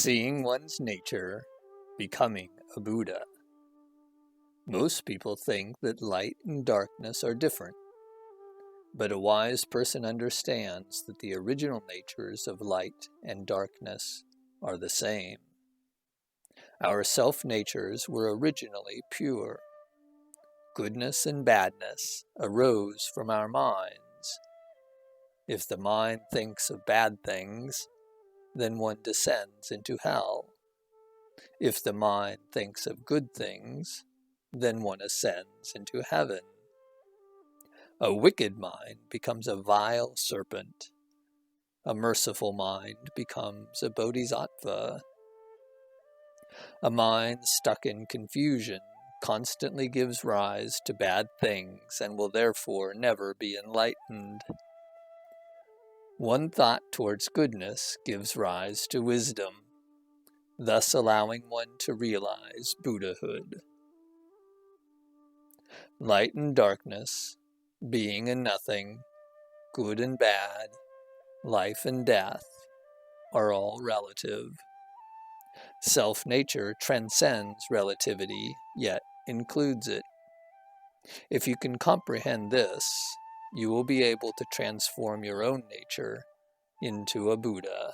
Seeing one's nature, becoming a Buddha. Most people think that light and darkness are different, but a wise person understands that the original natures of light and darkness are the same. Our self-natures were originally pure. Goodness and badness arose from our minds. If the mind thinks of bad things, then one descends into hell. If the mind thinks of good things, then one ascends into heaven. A wicked mind becomes a vile serpent. A merciful mind becomes a bodhisattva. A mind stuck in confusion constantly gives rise to bad things and will therefore never be enlightened. One thought towards goodness gives rise to wisdom, thus allowing one to realize Buddhahood. Light and darkness, being and nothing, good and bad, life and death, are all relative. Self-nature transcends relativity, yet includes it. If you can comprehend this, you will be able to transform your own nature into a Buddha.